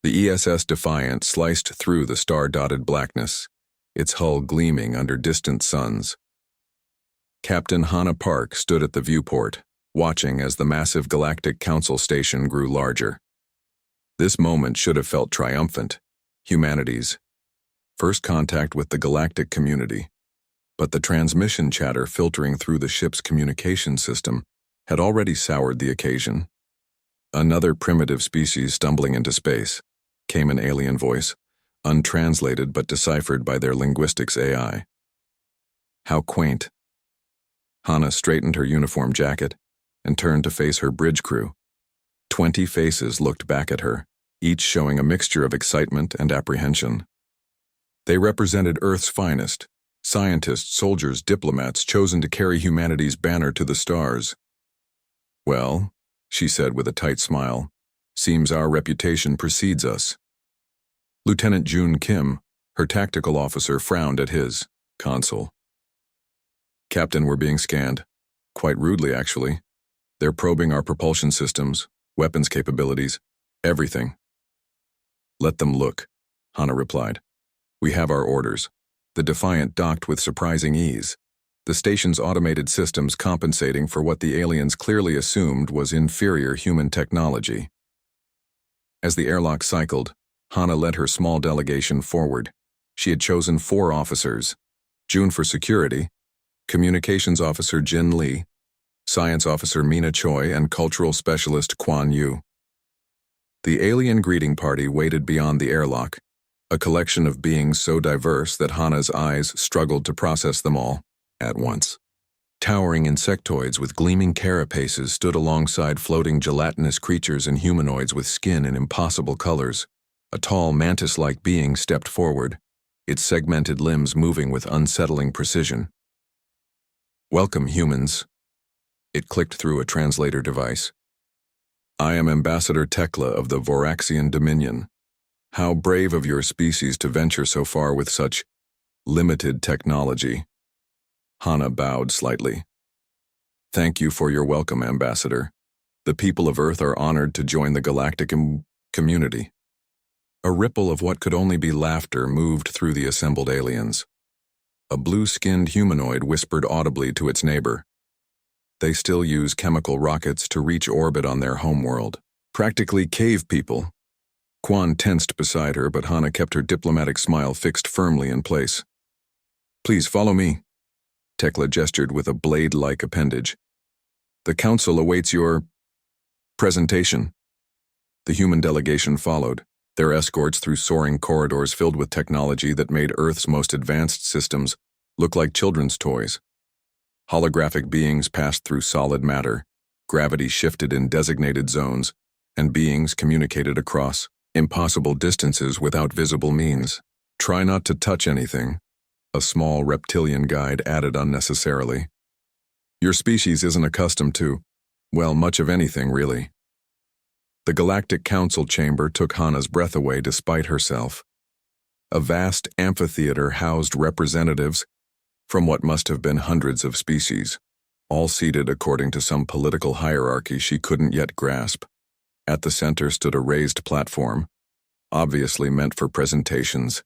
The ESS Defiant sliced through the star-dotted blackness, its hull gleaming under distant suns. Captain Hannah Park stood at the viewport, watching as the massive Galactic Council station grew larger. This moment should have felt triumphant, humanity's first contact with the galactic community. But the transmission chatter filtering through the ship's communication system had already soured the occasion. "Another primitive species stumbling into space," came an alien voice, untranslated but deciphered by their linguistics AI. How quaint. Hannah straightened her uniform jacket and turned to face her bridge crew. 20 faces looked back at her, each showing a mixture of excitement and apprehension. They represented Earth's finest, scientists, soldiers, diplomats chosen to carry humanity's banner to the stars. "Well," she said with a tight smile, "seems our reputation precedes us." Lieutenant June Kim, her tactical officer, frowned at his console. "Captain, we're being scanned. Quite rudely, actually. They're probing our propulsion systems, weapons capabilities, everything." "Let them look," Hannah replied. "We have our orders." The Defiant docked with surprising ease, the station's automated systems compensating for what the aliens clearly assumed was inferior human technology. As the airlock cycled, Hannah led her small delegation forward. She had chosen 4 officers: June for security, Communications Officer Jin Lee, Science Officer Mina Choi, and Cultural Specialist Quan Yu. The alien greeting party waited beyond the airlock, a collection of beings so diverse that Hannah's eyes struggled to process them all at once. Towering insectoids with gleaming carapaces stood alongside floating gelatinous creatures and humanoids with skin in impossible colors. A tall mantis-like being stepped forward, its segmented limbs moving with unsettling precision. "Welcome, humans," it clicked through a translator device. "I am Ambassador Tekla of the Voraxian Dominion. How brave of your species to venture so far with such limited technology." Hannah bowed slightly. "Thank you for your welcome, Ambassador. The people of Earth are honored to join the galactic community." A ripple of what could only be laughter moved through the assembled aliens. A blue-skinned humanoid whispered audibly to its neighbor. "They still use chemical rockets to reach orbit on their homeworld. Practically cave people." Quan tensed beside her, but Hannah kept her diplomatic smile fixed firmly in place. "Please follow me." Tekla gestured with a blade-like appendage. "The council awaits your presentation." The human delegation followed, their escorts through soaring corridors filled with technology that made Earth's most advanced systems look like children's toys. Holographic beings passed through solid matter, gravity shifted in designated zones, and beings communicated across impossible distances without visible means. "Try not to touch anything," a small reptilian guide added unnecessarily. "Your species isn't accustomed to, well, much of anything, really." The Galactic Council chamber took Hannah's breath away despite herself. A vast amphitheater housed representatives from what must have been hundreds of species, all seated according to some political hierarchy she couldn't yet grasp. At the center stood a raised platform, obviously meant for presentations.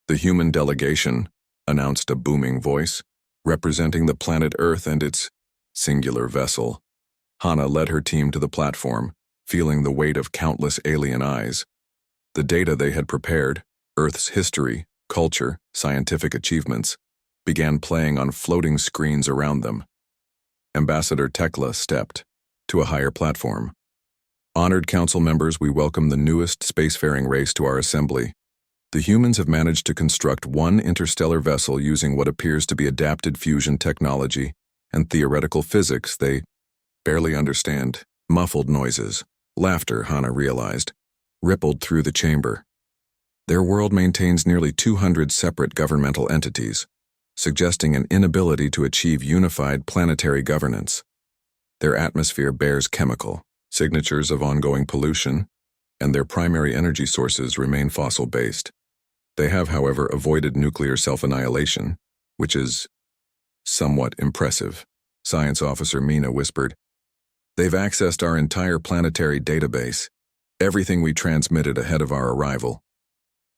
"The human delegation," announced a booming voice, representing the planet Earth and its singular vessel. Hannah led her team to the platform, feeling the weight of countless alien eyes. The data they had prepared, Earth's history, culture, scientific achievements, began playing on floating screens around them. Ambassador Tekla stepped to a higher platform. "Honored council members, we welcome the newest spacefaring race to our assembly. The humans have managed to construct one interstellar vessel using what appears to be adapted fusion technology and theoretical physics they barely understand." Muffled noises, laughter, Hannah realized, rippled through the chamber. "Their world maintains nearly 200 separate governmental entities, suggesting an inability to achieve unified planetary governance. Their atmosphere bears chemical signatures of ongoing pollution, and their primary energy sources remain fossil-based. They have, however, avoided nuclear self-annihilation, which is somewhat impressive," Science Officer Mina whispered. "They've accessed our entire planetary database, everything we transmitted ahead of our arrival.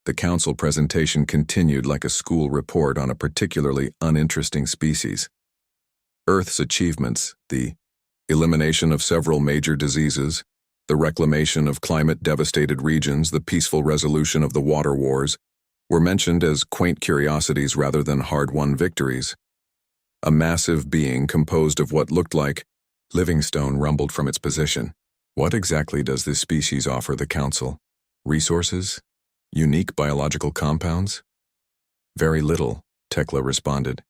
The council presentation continued like a school report on a particularly uninteresting species. Earth's achievements, the elimination of several major diseases, the reclamation of climate-devastated regions, the peaceful resolution of the water wars, were mentioned as quaint curiosities rather than hard-won victories. A massive being composed of what looked like living stone rumbled from its position. What exactly does this species offer the council? Resources? Unique biological compounds? Very little, Tekla responded.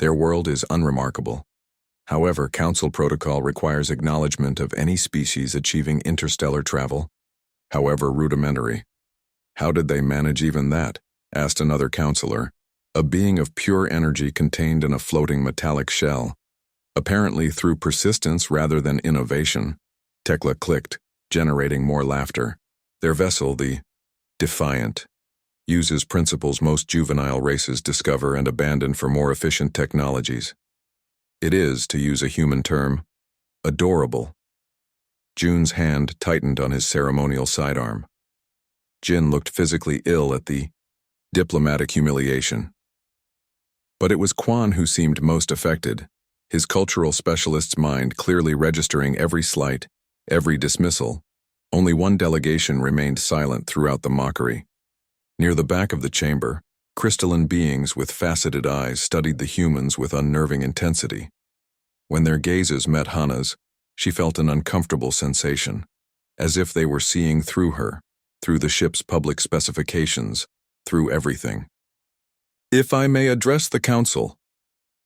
Their world is unremarkable. However, council protocol requires acknowledgement of any species achieving interstellar travel, however rudimentary. How did they manage even that? Asked another counselor, a being of pure energy contained in a floating metallic shell. Apparently through persistence rather than innovation. Tekla clicked, generating more laughter. Their vessel, the Defiant, uses principles most juvenile races discover and abandon for more efficient technologies. It is, to use a human term, adorable. June's hand tightened on his ceremonial sidearm. Jin looked physically ill at the diplomatic humiliation. But it was Quan who seemed most affected, his cultural specialist's mind clearly registering every slight, every dismissal. Only one delegation remained silent throughout the mockery. Near the back of the chamber, crystalline beings with faceted eyes studied the humans with unnerving intensity. When their gazes met Hana's, she felt an uncomfortable sensation, as if they were seeing through her, through the ship's public specifications, through everything. "If I may address the council,"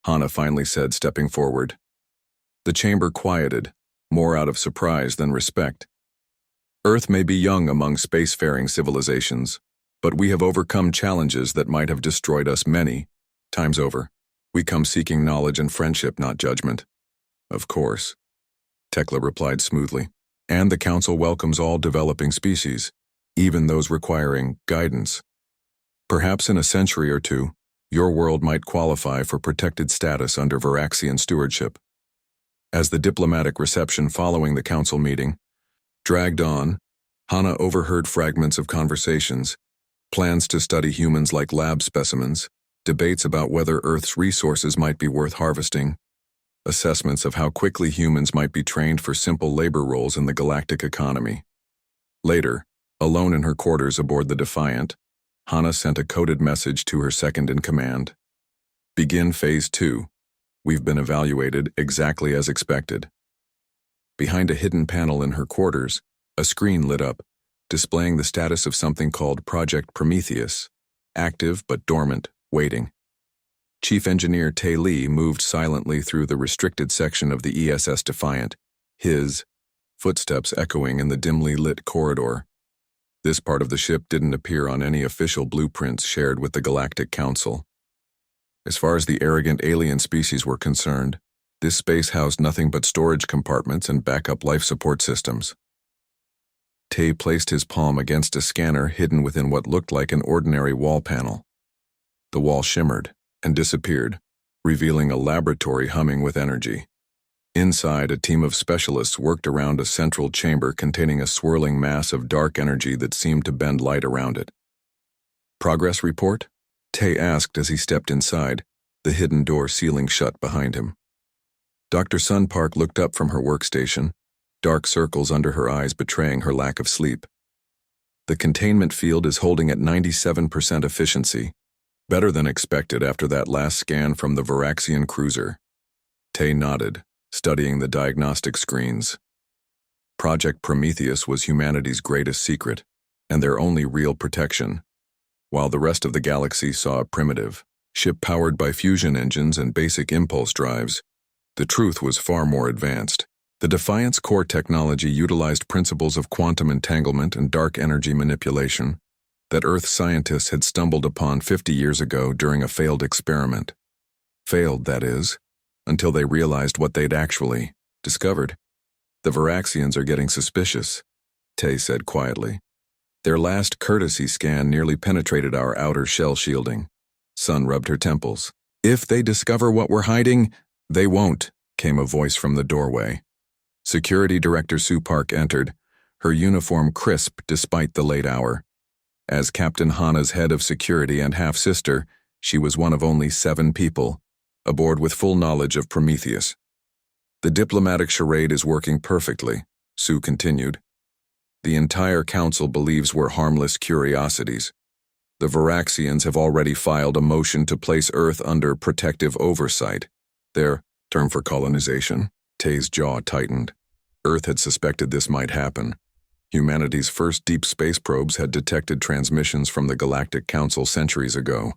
Hana finally said, stepping forward. The chamber quieted, more out of surprise than respect. Earth may be young among spacefaring civilizations, but we have overcome challenges that might have destroyed us many times over. We come seeking knowledge and friendship, not judgment. Of course, Tekla replied smoothly. And the council welcomes all developing species, even those requiring guidance. Perhaps in a century or two, your world might qualify for protected status under Varaxian stewardship. As the diplomatic reception following the council meeting dragged on, Hana overheard fragments of conversations, plans to study humans like lab specimens, debates about whether Earth's resources might be worth harvesting, assessments of how quickly humans might be trained for simple labor roles in the galactic economy. Later, alone in her quarters aboard the Defiant, Hana sent a coded message to her second-in-command. "Begin Phase 2. We've been evaluated exactly as expected." Behind a hidden panel in her quarters, a screen lit up, displaying the status of something called Project Prometheus, active but dormant, waiting. Chief Engineer Tae Lee moved silently through the restricted section of the ESS Defiant, his footsteps echoing in the dimly lit corridor. This part of the ship didn't appear on any official blueprints shared with the Galactic Council. As far as the arrogant alien species were concerned, this space housed nothing but storage compartments and backup life support systems. Tae placed his palm against a scanner hidden within what looked like an ordinary wall panel. The wall shimmered and disappeared, revealing a laboratory humming with energy. Inside, a team of specialists worked around a central chamber containing a swirling mass of dark energy that seemed to bend light around it. "Progress report?" Tae asked as he stepped inside, the hidden door sealing shut behind him. Dr. Sun Park looked up from her workstation, dark circles under her eyes betraying her lack of sleep. "The containment field is holding at 97% efficiency, better than expected after that last scan from the Varaxian cruiser." Tae nodded, studying the diagnostic screens. Project Prometheus was humanity's greatest secret, and their only real protection, while the rest of the galaxy saw a primitive ship powered by fusion engines and basic impulse drives. The truth was far more advanced. The Defiant's core technology utilized principles of quantum entanglement and dark energy manipulation that Earth scientists had stumbled upon 50 years ago during a failed experiment. Failed, that is, until they realized what they'd actually discovered. "The Varaxians are getting suspicious," Tae said quietly. "Their last courtesy scan nearly penetrated our outer shell shielding." Sun rubbed her temples. "If they discover what we're hiding, they won't," came a voice from the doorway. Security Director Sue Park entered, her uniform crisp despite the late hour. As Captain Hana's head of security and half-sister, she was one of only 7 people, aboard with full knowledge of Prometheus. The diplomatic charade is working perfectly, Sue continued. The entire council believes we're harmless curiosities. The Varaxians have already filed a motion to place Earth under protective oversight. Their term for colonization. Tay's jaw tightened. Earth had suspected this might happen. Humanity's first deep space probes had detected transmissions from the Galactic Council centuries ago.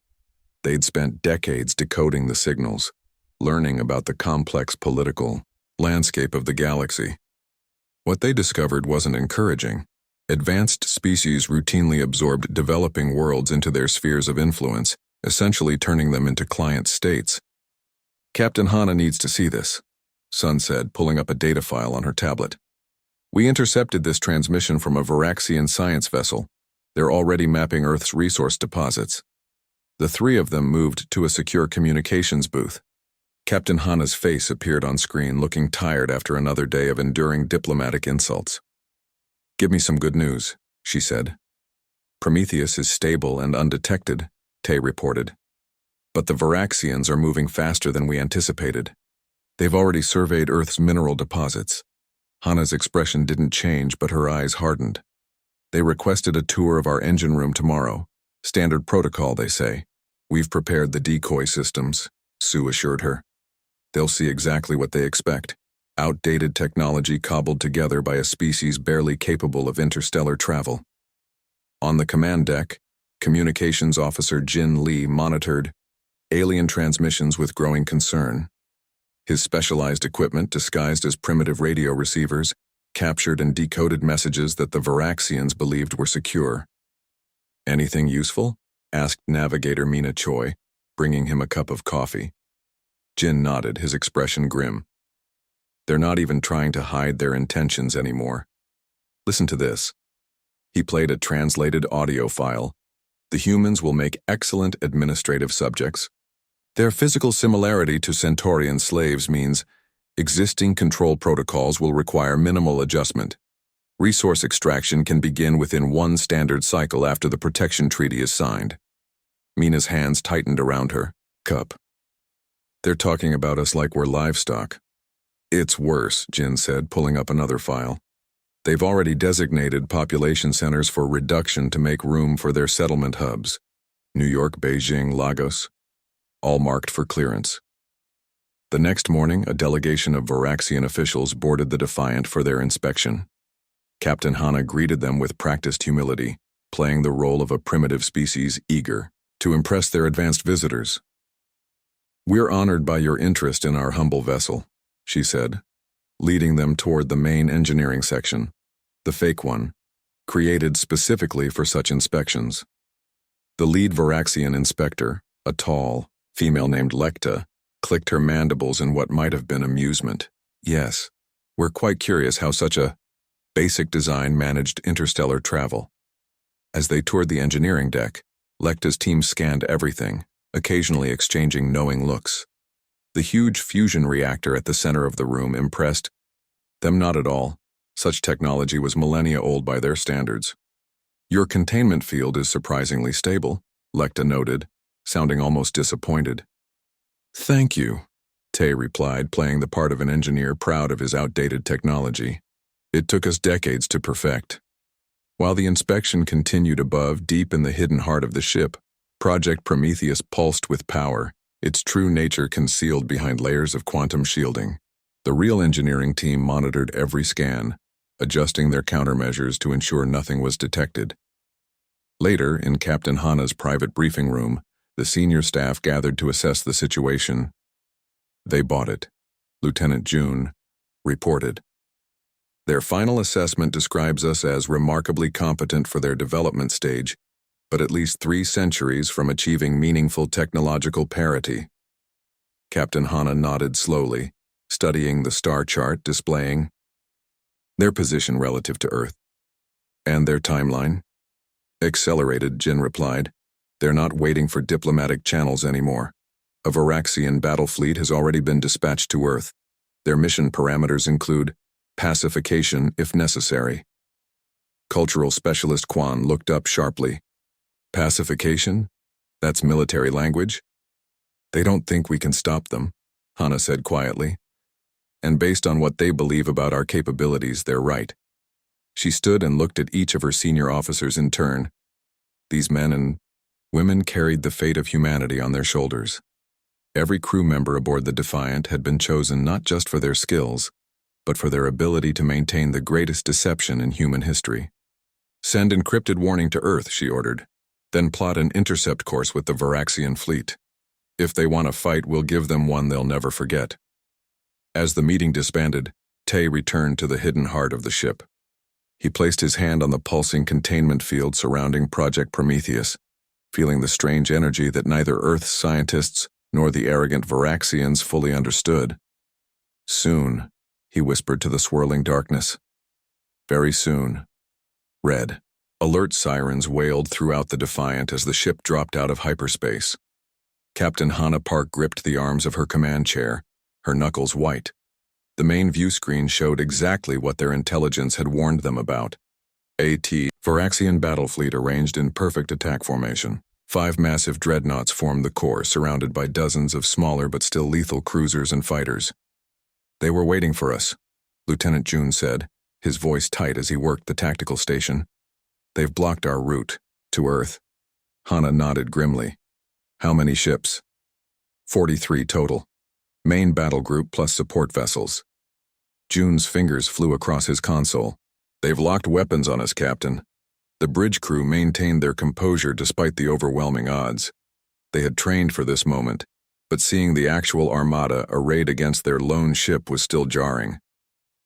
They'd spent decades decoding the signals, learning about the complex political landscape of the galaxy. What they discovered wasn't encouraging. Advanced species routinely absorbed developing worlds into their spheres of influence, essentially turning them into client states. Captain Hana needs to see this, Sun said, pulling up a data file on her tablet. We intercepted this transmission from a Varaxian science vessel. They're already mapping Earth's resource deposits. The 3 of them moved to a secure communications booth. Captain Hana's face appeared on screen, looking tired after another day of enduring diplomatic insults. Give me some good news, she said. Prometheus is stable and undetected, Tay reported. But the Varaxians are moving faster than we anticipated. They've already surveyed Earth's mineral deposits. Hana's expression didn't change, but her eyes hardened. They requested a tour of our engine room tomorrow. Standard protocol, they say. We've prepared the decoy systems, Sue assured her. They'll see exactly what they expect. Outdated technology cobbled together by a species barely capable of interstellar travel. On the command deck, Communications Officer Jin Lee monitored alien transmissions with growing concern. His specialized equipment, disguised as primitive radio receivers, captured and decoded messages that the Varaxians believed were secure. Anything useful? Asked Navigator Mina Choi, bringing him a cup of coffee. Jin nodded, his expression grim. They're not even trying to hide their intentions anymore. Listen to this. He played a translated audio file. The humans will make excellent administrative subjects. Their physical similarity to Centaurian slaves means existing control protocols will require minimal adjustment. Resource extraction can begin within 1 standard cycle after the protection treaty is signed. Mina's hands tightened around her cup. They're talking about us like we're livestock. It's worse, Jin said, pulling up another file. They've already designated population centers for reduction to make room for their settlement hubs. New York, Beijing, Lagos. All marked for clearance. The next morning, a delegation of Varaxian officials boarded the Defiant for their inspection. Captain Hana greeted them with practiced humility, playing the role of a primitive species eager to impress their advanced visitors. We're honored by your interest in our humble vessel, she said, leading them toward the main engineering section, the fake one, created specifically for such inspections. The lead Varaxian inspector, a tall female named Lecta, clicked her mandibles in what might have been amusement. Yes, we're quite curious how such a basic design managed interstellar travel. As they toured the engineering deck, Lecta's team scanned everything, occasionally exchanging knowing looks. The huge fusion reactor at the center of the room impressed them not at all. Such technology was millennia old by their standards. Your containment field is surprisingly stable, Lecta noted, sounding almost disappointed. Thank you, Tay replied, playing the part of an engineer proud of his outdated technology. It took us decades to perfect. While the inspection continued above, deep in the hidden heart of the ship, Project Prometheus pulsed with power, its true nature concealed behind layers of quantum shielding. The real engineering team monitored every scan, adjusting their countermeasures to ensure nothing was detected. Later, in Captain Hana's private briefing room, the senior staff gathered to assess the situation. They bought it, Lieutenant June reported. Their final assessment describes us as remarkably competent for their development stage, but at least 3 centuries from achieving meaningful technological parity. Captain Hana nodded slowly, studying the star chart displaying their position relative to Earth. And their timeline? Accelerated, Jin replied. They're not waiting for diplomatic channels anymore. A Varaxian battle fleet has already been dispatched to Earth. Their mission parameters include pacification if necessary. Cultural Specialist Quan looked up sharply. Pacification? That's military language? They don't think we can stop them, Hana said quietly. And based on what they believe about our capabilities, they're right. She stood and looked at each of her senior officers in turn. These men and women carried the fate of humanity on their shoulders. Every crew member aboard the Defiant had been chosen not just for their skills, but for their ability to maintain the greatest deception in human history. Send encrypted warning to Earth, she ordered. Then plot an intercept course with the Varaxian fleet. If they want to fight, we'll give them one they'll never forget. As the meeting disbanded, Tay returned to the hidden heart of the ship. He placed his hand on the pulsing containment field surrounding Project Prometheus, feeling the strange energy that neither Earth's scientists nor the arrogant Varaxians fully understood. Soon, he whispered to the swirling darkness. Very soon. Red. Alert sirens wailed throughout the Defiant as the ship dropped out of hyperspace. Captain Hana Park gripped the arms of her command chair, her knuckles white. The main view screen showed exactly what their intelligence had warned them about. A.T. Varaxian battle fleet arranged in perfect attack formation. 5 massive dreadnoughts formed the core, surrounded by dozens of smaller but still lethal cruisers and fighters. They were waiting for us, Lieutenant June said, his voice tight as he worked the tactical station. They've blocked our route to Earth. Hana nodded grimly. How many ships? 43 total. Main battle group plus support vessels. June's fingers flew across his console. They've locked weapons on us, Captain. The bridge crew maintained their composure despite the overwhelming odds. They had trained for this moment, but seeing the actual armada arrayed against their lone ship was still jarring.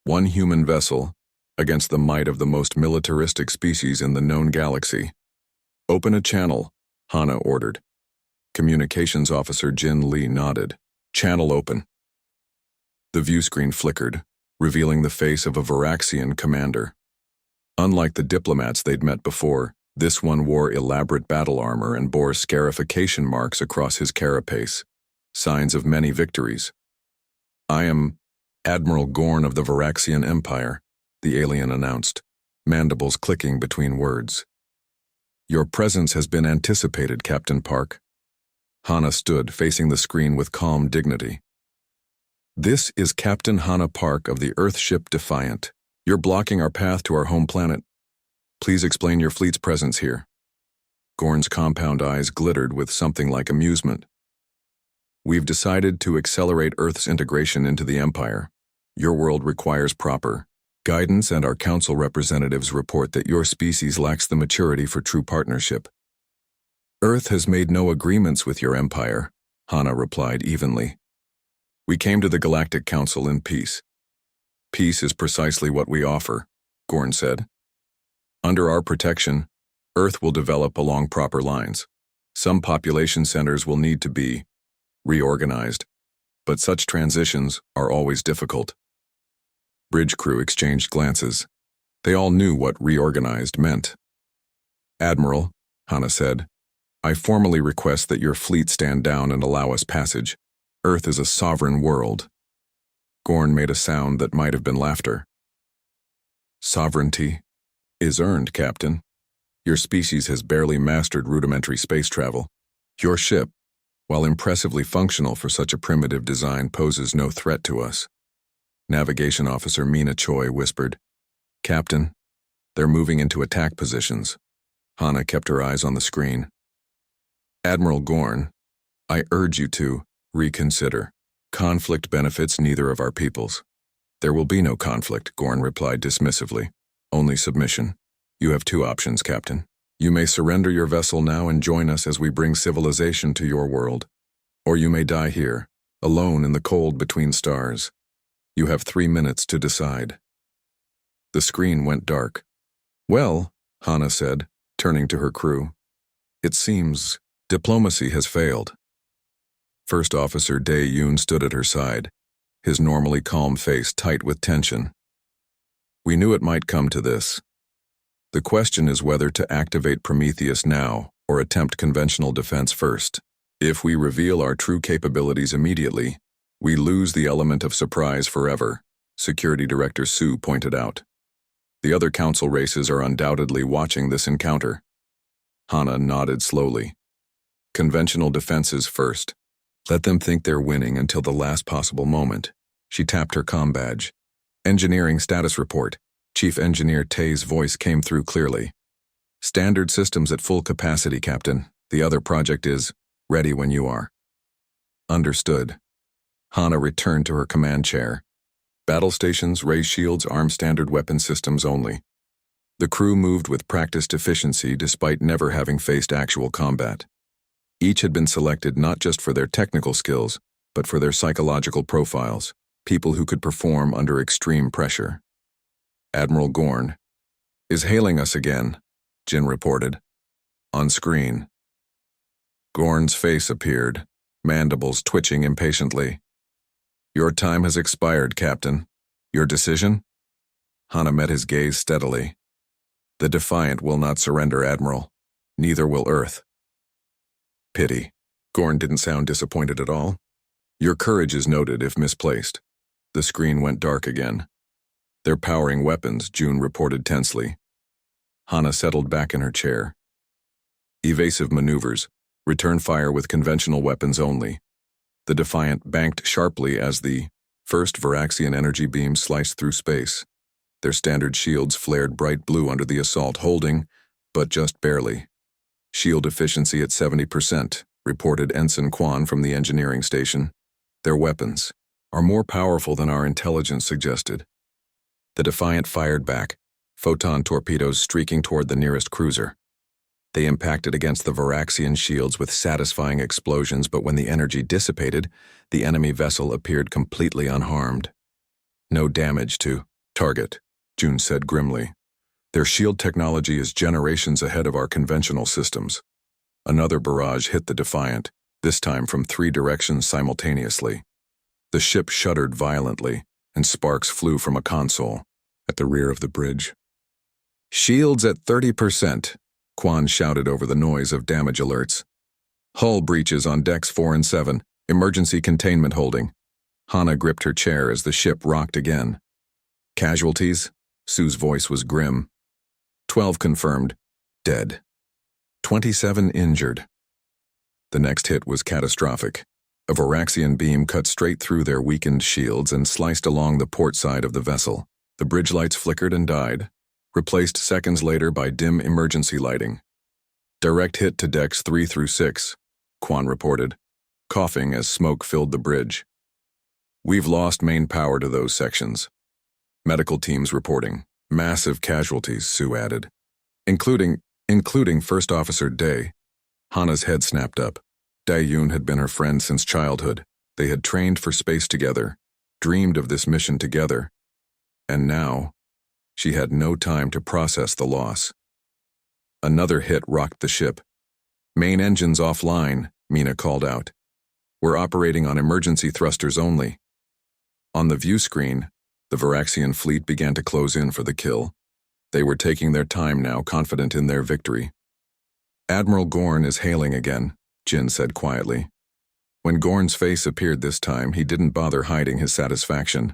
One human vessel against the might of the most militaristic species in the known galaxy. Open a channel, Hana ordered. Communications Officer Jin Lee nodded. Channel open. The view screen flickered, revealing the face of a Varaxian commander. Unlike the diplomats they'd met before, this one wore elaborate battle armor and bore scarification marks across his carapace, signs of many victories. I am Admiral Gorn of the Varaxian Empire, the alien announced, mandibles clicking between words. Your presence has been anticipated, Captain Park. Hana stood, facing the screen with calm dignity. This is Captain Hana Park of the Earthship Defiant. You're blocking our path to our home planet. Please explain your fleet's presence here. Gorn's compound eyes glittered with something like amusement. We've decided to accelerate Earth's integration into the Empire. Your world requires proper guidance, and our council representatives report that your species lacks the maturity for true partnership. Earth has made no agreements with your empire, Hana replied evenly. We came to the Galactic Council in peace. Peace is precisely what we offer, Gorn said. Under our protection, Earth will develop along proper lines. Some population centers will need to be reorganized, but such transitions are always difficult. Bridge crew exchanged glances. They all knew what reorganized meant. Admiral, Hana said, I formally request that your fleet stand down and allow us passage. Earth is a sovereign world. Gorn made a sound that might have been laughter. Sovereignty is earned, Captain. Your species has barely mastered rudimentary space travel. Your ship, while impressively functional for such a primitive design, poses no threat to us. Navigation Officer Mina Choi whispered, Captain, they're moving into attack positions. Hana kept her eyes on the screen. Admiral Gorn, I urge you to reconsider. Conflict benefits neither of our peoples. There will be no conflict, Gorn replied dismissively. Only submission. You have 2 options, Captain. You may surrender your vessel now and join us as we bring civilization to your world. Or you may die here, alone in the cold between stars. You have 3 minutes to decide. The screen went dark. Well, Hana said, turning to her crew, it seems diplomacy has failed. First Officer Dae Yoon stood at her side, his normally calm face tight with tension. We knew it might come to this. The question is whether to activate Prometheus now or attempt conventional defense first. If we reveal our true capabilities immediately, we lose the element of surprise forever, Security Director Su pointed out. The other council races are undoubtedly watching this encounter. Hana nodded slowly. Conventional defenses first. Let them think they're winning until the last possible moment. She tapped her comm badge. Engineering status report. Chief Engineer Tay's voice came through clearly. Standard systems at full capacity, Captain. The other project is ready when you are. Understood. Hana returned to her command chair. Battle stations, ray shields, arm standard weapon systems only. The crew moved with practiced efficiency despite never having faced actual combat. Each had been selected not just for their technical skills, but for their psychological profiles, people who could perform under extreme pressure. Admiral Gorn is hailing us again, Jin reported. On screen. Gorn's face appeared, mandibles twitching impatiently. Your time has expired, Captain. Your decision? Hana met his gaze steadily. The Defiant will not surrender, Admiral. Neither will Earth. Pity. Gorn didn't sound disappointed at all. Your courage is noted if misplaced. The screen went dark again. They're powering weapons, June reported tensely. Hana settled back in her chair. Evasive maneuvers. Return fire with conventional weapons only. The Defiant banked sharply as the first Varaxian energy beam sliced through space. Their standard shields flared bright blue under the assault, holding, but just barely. Shield efficiency at 70%, reported Ensign Quan from the engineering station. Their weapons are more powerful than our intelligence suggested. The Defiant fired back, photon torpedoes streaking toward the nearest cruiser. They impacted against the Varaxian shields with satisfying explosions, but when the energy dissipated, the enemy vessel appeared completely unharmed. No damage to target, June said grimly. Their shield technology is generations ahead of our conventional systems. Another barrage hit the Defiant, this time from 3 directions simultaneously. The ship shuddered violently, and sparks flew from a console at the rear of the bridge. Shields at 30%, Quan shouted over the noise of damage alerts. Hull breaches on decks 4 and 7, emergency containment holding. Hana gripped her chair as the ship rocked again. Casualties? Sue's voice was grim. 12 confirmed, dead. 27 injured. The next hit was catastrophic. A Varaxian beam cut straight through their weakened shields and sliced along the port side of the vessel. The bridge lights flickered and died, replaced seconds later by dim emergency lighting. Direct hit to decks 3 through 6, Quan reported, coughing as smoke filled the bridge. We've lost main power to those sections. Medical teams reporting. Massive casualties, Sue added. Including First Officer Day. Hana's head snapped up. Dai-Yun had been her friend since childhood. They had trained for space together, dreamed of this mission together. And now, she had no time to process the loss. Another hit rocked the ship. Main engines offline, Mina called out. We're operating on emergency thrusters only. On the view screen, the Varaxian fleet began to close in for the kill. They were taking their time now, confident in their victory. Admiral Gorn is hailing again, Jin said quietly. When Gorn's face appeared this time, he didn't bother hiding his satisfaction.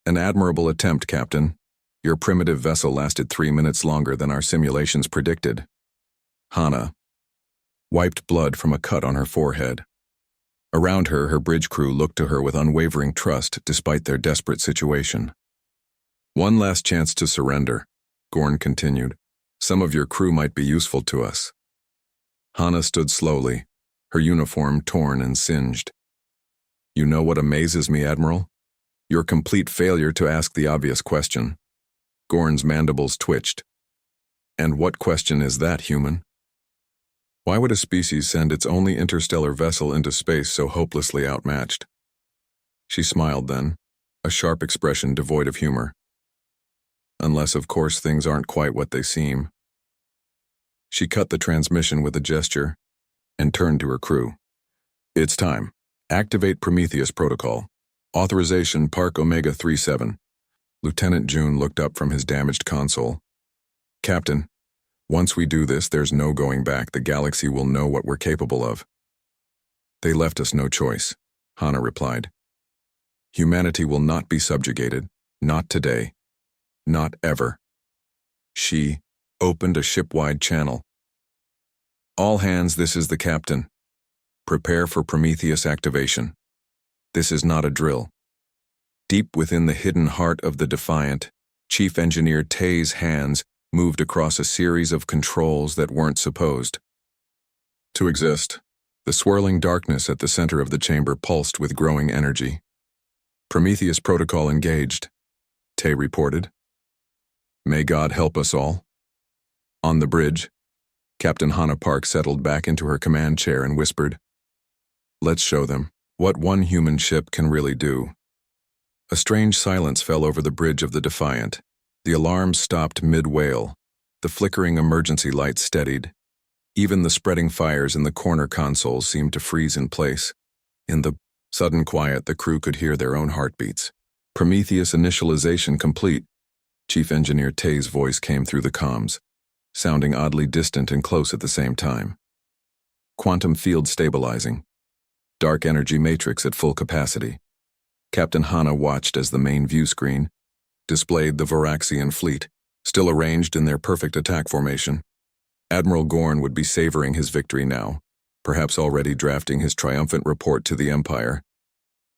An admirable attempt, Captain. Your primitive vessel lasted 3 minutes longer than our simulations predicted. Hana wiped blood from a cut on her forehead. Around her, her bridge crew looked to her with unwavering trust despite their desperate situation. One last chance to surrender, Gorn continued. Some of your crew might be useful to us. Hana stood slowly, her uniform torn and singed. You know what amazes me, Admiral? Your complete failure to ask the obvious question. Gorn's mandibles twitched. And what question is that, human? Why would a species send its only interstellar vessel into space so hopelessly outmatched? She smiled then, a sharp expression devoid of humor. Unless, of course, things aren't quite what they seem. She cut the transmission with a gesture and turned to her crew. It's time. Activate Prometheus Protocol. Authorization Park Omega 37. Lieutenant June looked up from his damaged console. Captain, once we do this, there's no going back. The galaxy will know what we're capable of. They left us no choice, Hana replied. Humanity will not be subjugated. Not today. Not ever. She opened a ship-wide channel. "All hands, this is the captain. Prepare for Prometheus activation. This is not a drill." Deep within the hidden heart of the Defiant, Chief Engineer Tay's hands moved across a series of controls that weren't supposed to exist. The swirling darkness at the center of the chamber pulsed with growing energy. "Prometheus protocol engaged," Tay reported. "May God help us all." On the bridge, Captain Hannah Park settled back into her command chair and whispered, "Let's show them what one human ship can really do." A strange silence fell over the bridge of the Defiant. The alarms stopped mid-wail. The flickering emergency lights steadied. Even the spreading fires in the corner consoles seemed to freeze in place. In the sudden quiet, the crew could hear their own heartbeats. "Prometheus initialization complete." Chief Engineer Tay's voice came through the comms, sounding oddly distant and close at the same time. "Quantum field stabilizing. Dark energy matrix at full capacity." Captain Hannah watched as the main view screen displayed the Varaxian fleet, still arranged in their perfect attack formation. Admiral Gorn would be savoring his victory now, perhaps already drafting his triumphant report to the Empire.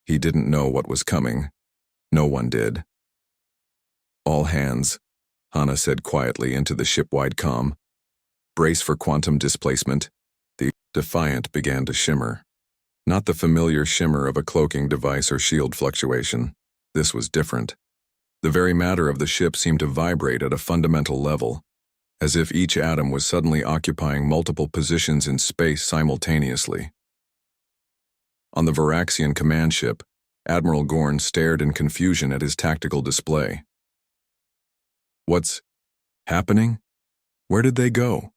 He didn't know what was coming. No one did. "All hands," Hannah said quietly into the ship-wide comm. "Brace for quantum displacement." The Defiant began to shimmer. Not the familiar shimmer of a cloaking device or shield fluctuation. This was different. The very matter of the ship seemed to vibrate at a fundamental level, as if each atom was suddenly occupying multiple positions in space simultaneously. On the Varaxian command ship, Admiral Gorn stared in confusion at his tactical display. "What's happening? Where did they go?"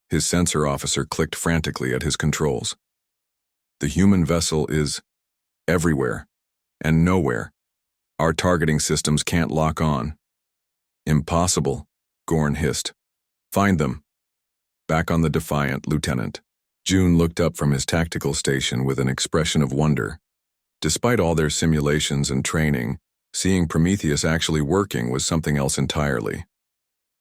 His sensor officer clicked frantically at his controls. "The human vessel is everywhere and nowhere. Our targeting systems can't lock on." "Impossible," Gorn hissed. "Find them." Back on the Defiant, Lieutenant June looked up from his tactical station with an expression of wonder. Despite all their simulations and training, seeing Prometheus actually working was something else entirely.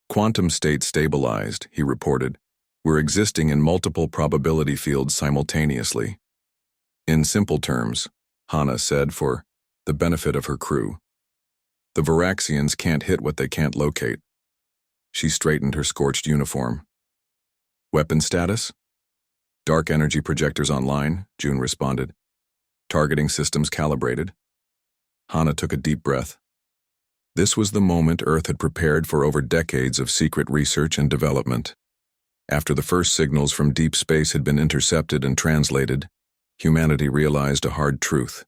"Quantum state stabilized," he reported. "We're existing in multiple probability fields simultaneously." "In simple terms," Hannah said for the benefit of her crew, "the Varaxians can't hit what they can't locate." She straightened her scorched uniform. "Weapon status?" "Dark energy projectors online," June responded. "Targeting systems calibrated." Hannah took a deep breath. This was the moment Earth had prepared for over decades of secret research and development. After the first signals from deep space had been intercepted and translated, humanity realized a hard truth.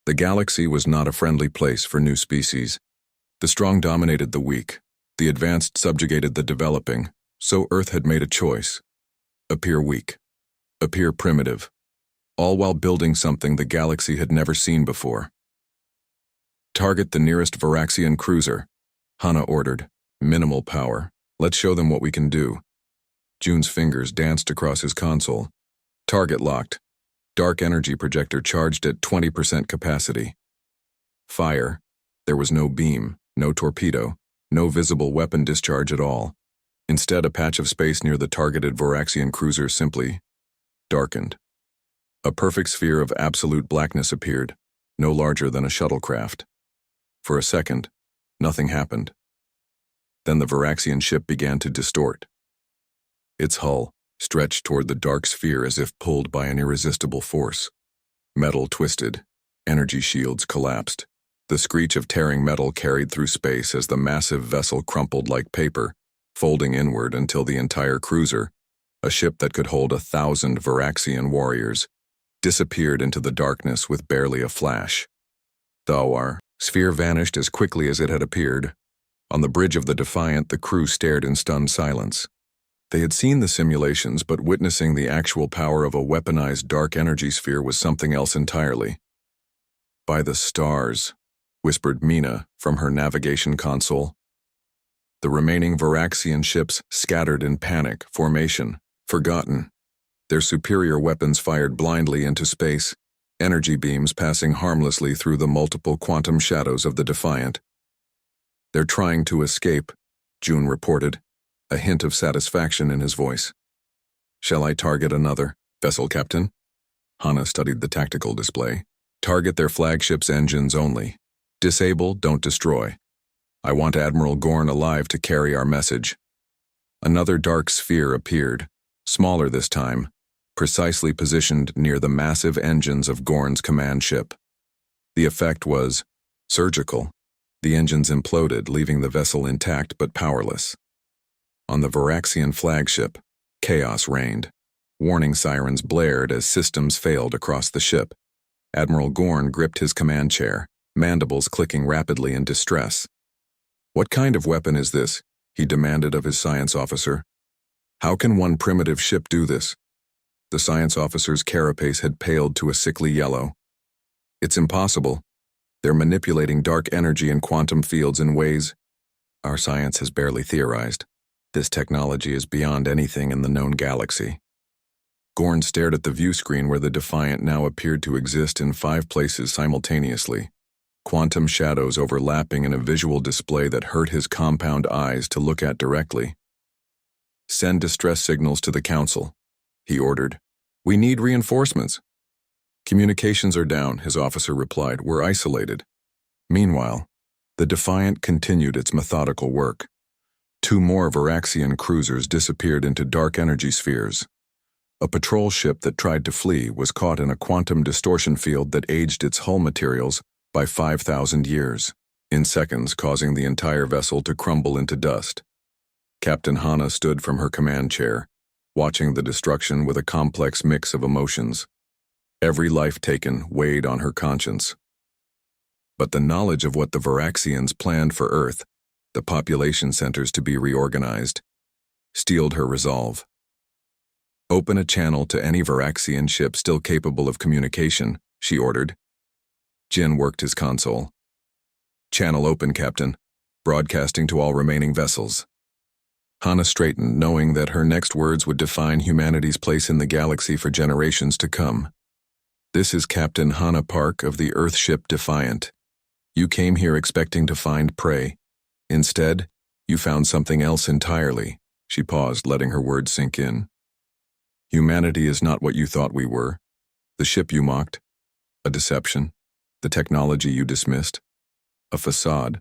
The galaxy was not a friendly place for new species. The strong dominated the weak, the advanced subjugated the developing, so Earth had made a choice. Appear weak, appear primitive, all while building something the galaxy had never seen before. "Target the nearest Varaxian cruiser," Hannah ordered. "Minimal power. Let's show them what we can do." June's fingers danced across his console. "Target locked. Dark energy projector charged at 20% capacity." Fire. There was no beam, no torpedo, no visible weapon discharge at all. Instead, a patch of space near the targeted Varaxian cruiser simply darkened. A perfect sphere of absolute blackness appeared, no larger than a shuttlecraft. For a second, nothing happened. Then the Varaxian ship began to distort. Its hull stretched toward the dark sphere as if pulled by an irresistible force. Metal twisted, energy shields collapsed. The screech of tearing metal carried through space as the massive vessel crumpled like paper, folding inward until the entire cruiser, a ship that could hold 1,000 Varaxian warriors, disappeared into the darkness with barely a flash. The sphere vanished as quickly as it had appeared. On the bridge of the Defiant, the crew stared in stunned silence. They had seen the simulations, but witnessing the actual power of a weaponized dark energy sphere was something else entirely. "By the stars," whispered Mina from her navigation console. The remaining Varaxian ships scattered in panic, formation, forgotten. Their superior weapons fired blindly into space, energy beams passing harmlessly through the multiple quantum shadows of the Defiant. "They're trying to escape," June reported, a hint of satisfaction in his voice. Shall I target another vessel, Captain? Hana studied the tactical display. Target their flagship's engines only. Disable, don't destroy. I want Admiral Gorn alive to carry our message. Another dark sphere appeared, smaller this time, precisely positioned near the massive engines of Gorn's command ship. The effect was surgical. The engines imploded, leaving the vessel intact but powerless. On the Varaxian flagship, chaos reigned. Warning sirens blared as systems failed across the ship. Admiral Gorn gripped his command chair, mandibles clicking rapidly in distress. What kind of weapon is this? He demanded of his science officer. How can one primitive ship do this? The science officer's carapace had paled to a sickly yellow. It's impossible. They're manipulating dark energy and quantum fields in ways our science has barely theorized. This technology is beyond anything in the known galaxy. Gorn stared at the view screen where the Defiant now appeared to exist in 5 places simultaneously, quantum shadows overlapping in a visual display that hurt his compound eyes to look at directly. Send distress signals to the Council, he ordered. We need reinforcements. Communications are down, his officer replied. We're isolated. Meanwhile, the Defiant continued its methodical work. 2 more Varaxian cruisers disappeared into dark energy spheres. A patrol ship that tried to flee was caught in a quantum distortion field that aged its hull materials by 5,000 years, in seconds causing the entire vessel to crumble into dust. Captain Hana stood from her command chair, watching the destruction with a complex mix of emotions. Every life taken weighed on her conscience. But the knowledge of what the Varaxians planned for Earth, the population centers to be reorganized, steeled her resolve. Open a channel to any Varaxian ship still capable of communication, she ordered. Jin worked his console. Channel open, Captain. Broadcasting to all remaining vessels. Hana straightened, knowing that her next words would define humanity's place in the galaxy for generations to come. This is Captain Hana Park of the Earthship Defiant. You came here expecting to find prey. Instead, you found something else entirely. She paused, letting her words sink in. Humanity is not what you thought we were. The ship you mocked, a deception. The technology you dismissed, a facade.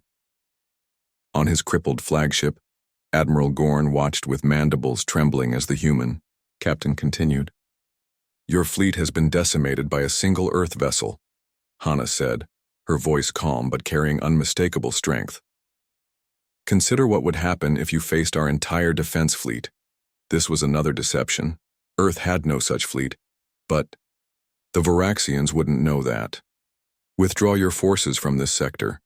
On his crippled flagship, Admiral Gorn watched with mandibles trembling as the human. Captain continued. Your fleet has been decimated by a single Earth vessel, Hana said, her voice calm but carrying unmistakable strength. Consider what would happen if you faced our entire defense fleet. This was another deception. Earth had no such fleet, but the Varaxians wouldn't know that. Withdraw your forces from this sector.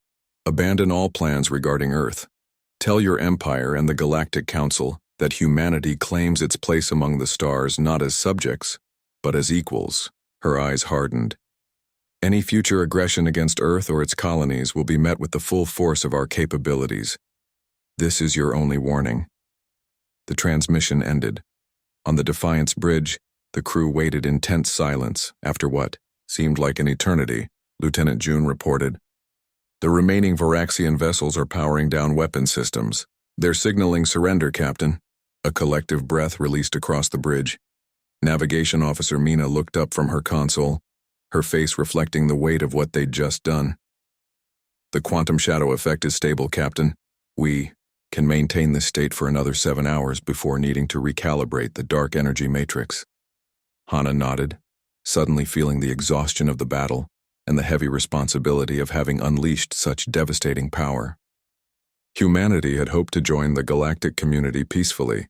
Abandon all plans regarding Earth. Tell your empire and the Galactic Council that humanity claims its place among the stars not as subjects, but as equals. Her eyes hardened. Any future aggression against Earth or its colonies will be met with the full force of our capabilities. This is your only warning. The transmission ended. On the Defiant's bridge, the crew waited in tense silence after what seemed like an eternity. Lieutenant June reported. The remaining Varaxian vessels are powering down weapon systems. They're signaling surrender, Captain. A collective breath released across the bridge. Navigation Officer Mina looked up from her console, her face reflecting the weight of what they'd just done. The quantum shadow effect is stable, Captain. We can maintain this state for another 7 hours before needing to recalibrate the dark energy matrix. Hana nodded, suddenly feeling the exhaustion of the battle and the heavy responsibility of having unleashed such devastating power. Humanity had hoped to join the galactic community peacefully,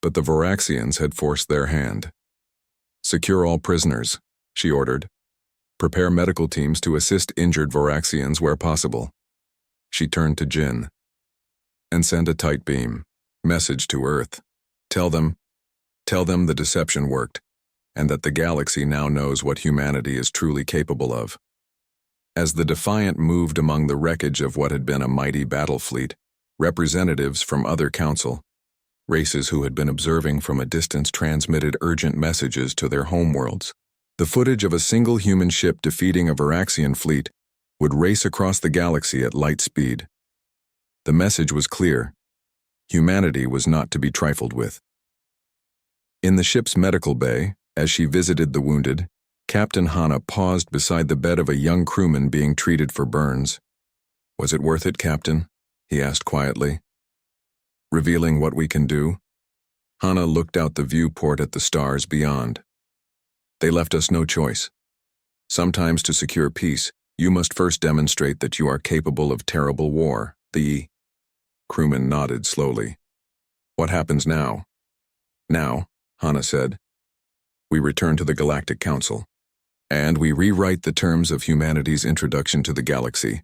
but the Varaxians had forced their hand. Secure all prisoners, she ordered. Prepare medical teams to assist injured Varaxians where possible. She turned to Jin. And send a tight beam. Message to Earth. Tell them the deception worked, and that the galaxy now knows what humanity is truly capable of. As the Defiant moved among the wreckage of what had been a mighty battle fleet, representatives from other council, races who had been observing from a distance transmitted urgent messages to their homeworlds. The footage of a single human ship defeating a Varaxian fleet would race across the galaxy at light speed. The message was clear. Humanity was not to be trifled with. In the ship's medical bay, as she visited the wounded, Captain Hana paused beside the bed of a young crewman being treated for burns. "Was it worth it, Captain?" he asked quietly. "Revealing what we can do?" Hana looked out the viewport at the stars beyond. "They left us no choice. Sometimes to secure peace, you must first demonstrate that you are capable of terrible war." The crewman nodded slowly. "What happens now?" "Now," Hana said, "we return to the Galactic Council, and we rewrite the terms of humanity's introduction to the galaxy."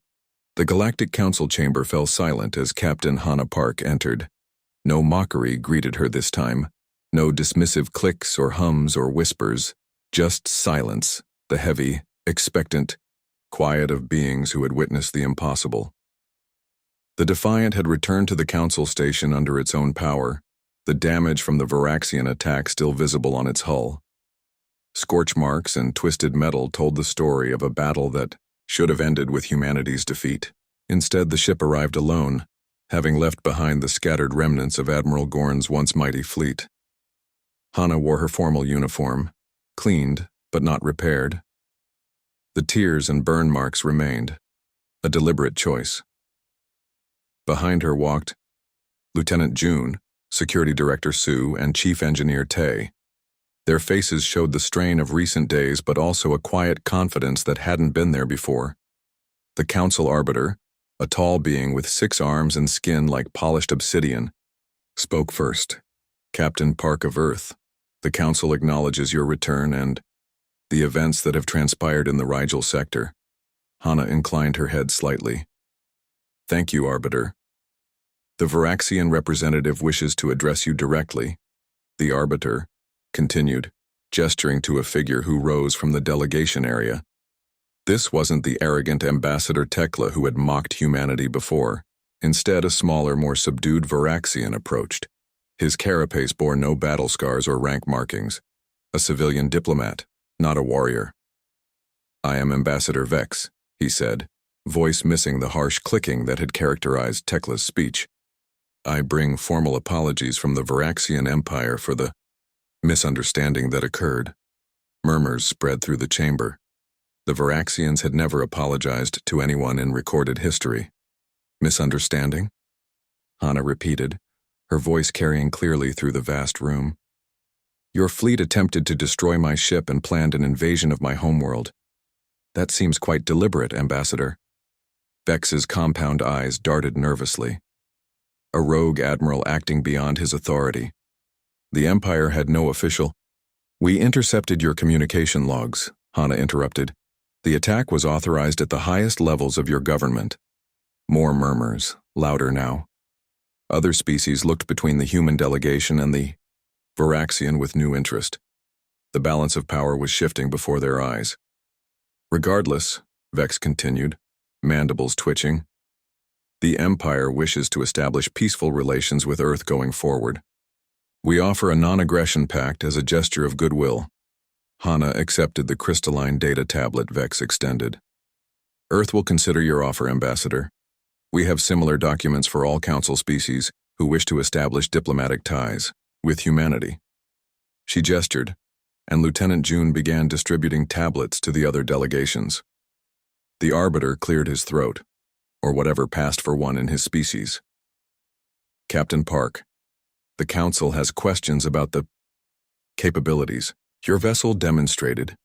The Galactic Council chamber fell silent as Captain Hana Park entered. No mockery greeted her this time, no dismissive clicks or hums or whispers, just silence, the heavy, expectant quiet of beings who had witnessed the impossible. The Defiant had returned to the Council station under its own power, the damage from the Varaxian attack still visible on its hull. Scorch marks and twisted metal told the story of a battle that should have ended with humanity's defeat. Instead, the ship arrived alone, having left behind the scattered remnants of Admiral Gorn's once mighty fleet. Hana wore her formal uniform, cleaned but not repaired. The tears and burn marks remained, a deliberate choice. Behind her walked Lieutenant June, Security Director Sue, and Chief Engineer Tay. Their faces showed the strain of recent days, but also a quiet confidence that hadn't been there before. The Council Arbiter, a tall being with 6 arms and skin like polished obsidian, spoke first. "Captain Park of Earth, the Council acknowledges your return and the events that have transpired in the Rigel sector." Hana inclined her head slightly. "Thank you, Arbiter. The Varaxian representative wishes to address you directly." The Arbiter continued, gesturing to a figure who rose from the delegation area. This wasn't the arrogant Ambassador Tekla who had mocked humanity before. Instead, a smaller, more subdued Varaxian approached. His carapace bore no battle scars or rank markings. A civilian diplomat, not a warrior. "I am Ambassador Vex," he said, voice missing the harsh clicking that had characterized Tekla's speech. "I bring formal apologies from the Varaxian Empire for the misunderstanding that occurred." Murmurs spread through the chamber. The Varaxians had never apologized to anyone in recorded history. "Misunderstanding?" Hana repeated, her voice carrying clearly through the vast room. "Your fleet attempted to destroy my ship and planned an invasion of my homeworld. That seems quite deliberate, Ambassador." Vex's compound eyes darted nervously. A rogue admiral acting beyond his authority. The Empire had no official. "We intercepted your communication logs," Hana interrupted. "The attack was authorized at the highest levels of your government." More murmurs, louder now. Other species looked between the human delegation and the Varaxian with new interest. The balance of power was shifting before their eyes. "Regardless," Vex continued, mandibles twitching, "the Empire wishes to establish peaceful relations with Earth going forward. We offer a non-aggression pact as a gesture of goodwill." Hana accepted the crystalline data tablet Vex extended. "Earth will consider your offer, Ambassador. We have similar documents for all Council species who wish to establish diplomatic ties with humanity." She gestured, and Lieutenant June began distributing tablets to the other delegations. The Arbiter cleared his throat, or whatever passed for one in his species. "Captain Park, the Council has questions about the capabilities your vessel demonstrated.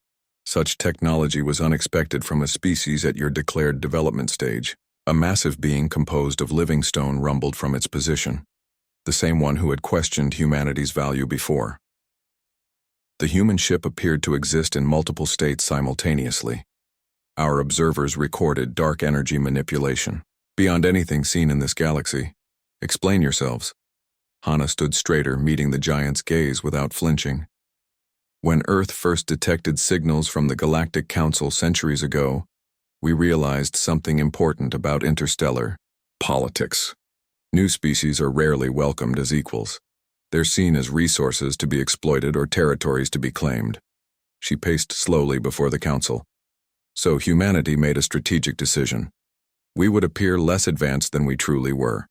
Such technology was unexpected from a species at your declared development stage." A massive being composed of living stone rumbled from its position, the same one who had questioned humanity's value before. The human ship appeared to exist in multiple states simultaneously. Our observers recorded dark energy manipulation, beyond anything seen in this galaxy. "Explain yourselves." Hana stood straighter, meeting the giant's gaze without flinching. "When Earth first detected signals from the Galactic Council centuries ago, we realized something important about interstellar politics. New species are rarely welcomed as equals. They're seen as resources to be exploited or territories to be claimed." She paced slowly before the Council. "So humanity made a strategic decision. We would appear less advanced than we truly were.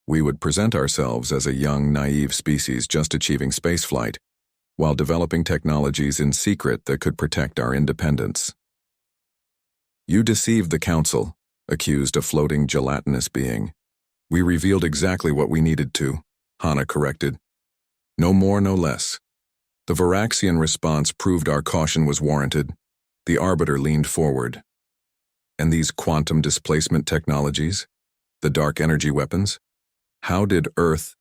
We would present ourselves as a young, naive species just achieving spaceflight, while developing technologies in secret that could protect our independence. You deceived the Council, accused a floating gelatinous being. We revealed exactly what we needed to, Hana corrected. No more, no less. The Varaxian response proved our caution was warranted. The Arbiter leaned forward. And these quantum displacement technologies? The dark energy weapons? How did Earth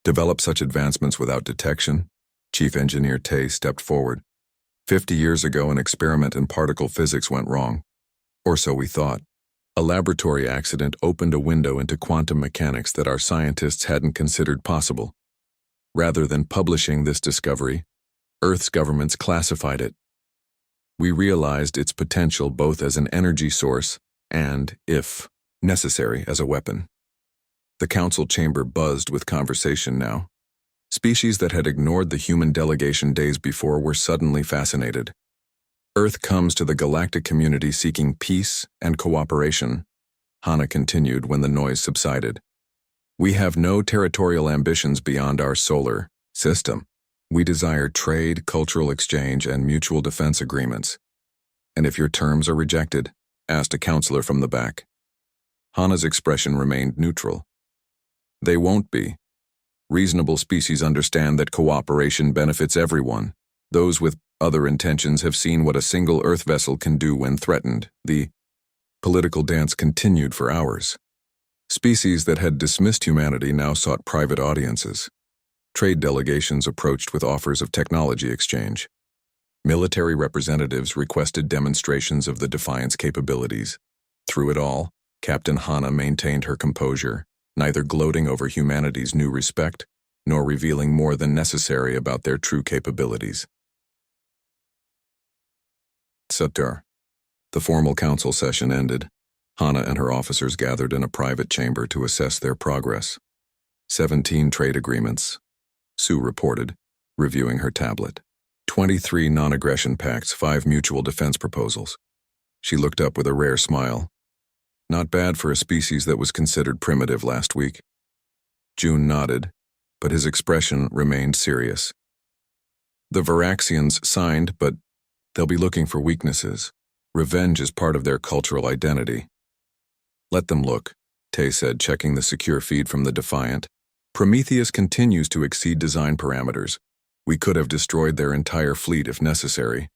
develop such advancements without detection? Chief Engineer Tay stepped forward. 50 years ago, an experiment in particle physics went wrong. Or so we thought. A laboratory accident opened a window into quantum mechanics that our scientists hadn't considered possible. Rather than publishing this discovery, Earth's governments classified it. We realized its potential both as an energy source and, if necessary, as a weapon. The council chamber buzzed with conversation now. Species that had ignored the human delegation days before were suddenly fascinated. Earth comes to the galactic community seeking peace and cooperation, Hana continued when the noise subsided. We have no territorial ambitions beyond our solar system. We desire trade, cultural exchange, and mutual defense agreements. And if your terms are rejected, asked a counselor from the back. Hana's expression remained neutral. They won't be. Reasonable species understand that cooperation benefits everyone. Those with other intentions have seen what a single Earth vessel can do when threatened. The political dance continued for hours. Species that had dismissed humanity now sought private audiences. Trade delegations approached with offers of technology exchange. Military representatives requested demonstrations of the Defiant's capabilities. Through it all, Captain Hana maintained her composure, neither gloating over humanity's new respect, nor revealing more than necessary about their true capabilities. Satur. The formal council session ended. Hana and her officers gathered in a private chamber to assess their progress. 17 trade agreements, Sue reported, reviewing her tablet. 23 non-aggression pacts, 5 mutual defense proposals. She looked up with a rare smile. Not bad for a species that was considered primitive last week. June nodded, but his expression remained serious. The Varaxians signed, but they'll be looking for weaknesses. Revenge is part of their cultural identity. Let them look, Tay said, checking the secure feed from the Defiant. Prometheus continues to exceed design parameters. We could have destroyed their entire fleet if necessary.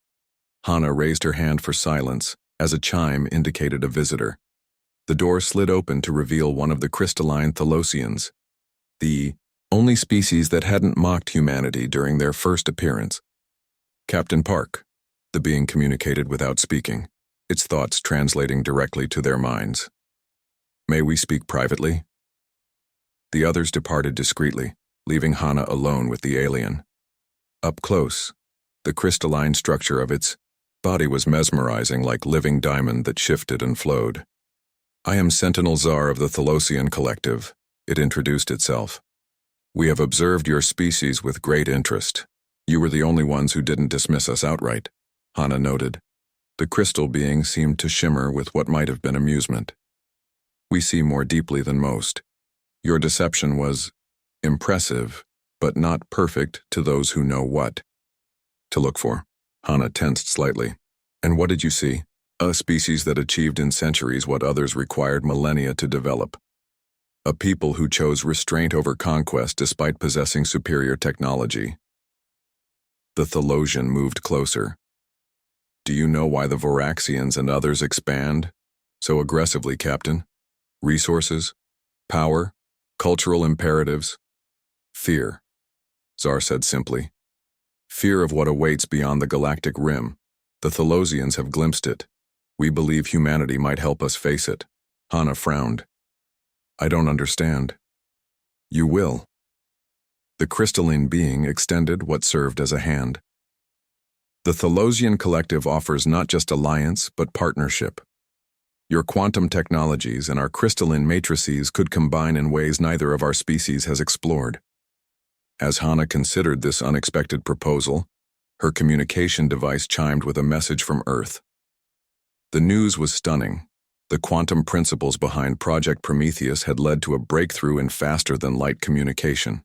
Hana raised her hand for silence as a chime indicated a visitor. The door slid open to reveal one of the crystalline Thalosians, the only species that hadn't mocked humanity during their first appearance. Captain Park. The being communicated without speaking, its thoughts translating directly to their minds. May we speak privately? The others departed discreetly, leaving Hana alone with the alien. Up close, the crystalline structure of its body was mesmerizing like living diamond that shifted and flowed. I am Sentinel Czar of the Thalosian Collective, it introduced itself. We have observed your species with great interest. You were the only ones who didn't dismiss us outright, Hana noted. The crystal being seemed to shimmer with what might have been amusement. We see more deeply than most. Your deception was impressive, but not perfect to those who know what to look for. Hana tensed slightly. And what did you see? A species that achieved in centuries what others required millennia to develop. A people who chose restraint over conquest despite possessing superior technology. The Thalosian moved closer. Do you know why the Varaxians and others expand so aggressively, Captain? Resources? Power? Cultural imperatives? Fear, Czar said simply. Fear of what awaits beyond the galactic rim. The Thalosians have glimpsed it. We believe humanity might help us face it. Hana frowned. I don't understand. You will. The crystalline being extended what served as a hand. The Thalosian Collective offers not just alliance, but partnership. Your quantum technologies and our crystalline matrices could combine in ways neither of our species has explored. As Hana considered this unexpected proposal, her communication device chimed with a message from Earth. The news was stunning. The quantum principles behind Project Prometheus had led to a breakthrough in faster-than-light communication.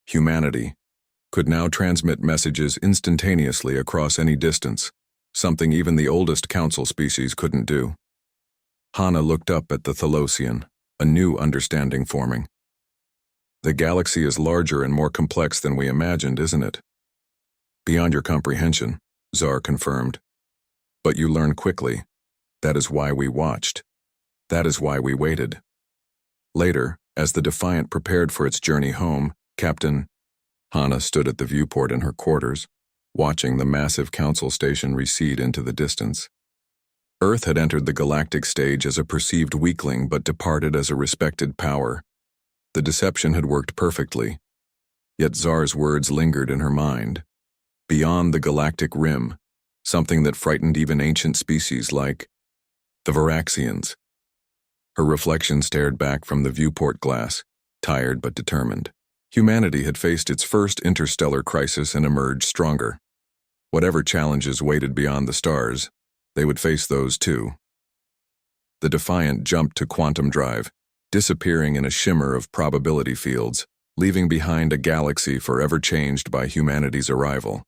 Humanity could now transmit messages instantaneously across any distance, something even the oldest council species couldn't do. Hana looked up at the Thalosian, a new understanding forming. The galaxy is larger and more complex than we imagined, isn't it? Beyond your comprehension, Zar confirmed. But you learn quickly. That is why we watched. That is why we waited. Later, as the Defiant prepared for its journey home, Captain Hana stood at the viewport in her quarters, watching the massive council station recede into the distance. Earth had entered the galactic stage as a perceived weakling but departed as a respected power. The deception had worked perfectly, yet Zar's words lingered in her mind. Beyond the galactic rim, something that frightened even ancient species like the Varaxians. Her reflection stared back from the viewport glass, tired but determined. Humanity had faced its first interstellar crisis and emerged stronger. Whatever challenges waited beyond the stars, they would face those too. The Defiant jumped to quantum drive, disappearing in a shimmer of probability fields, leaving behind a galaxy forever changed by humanity's arrival.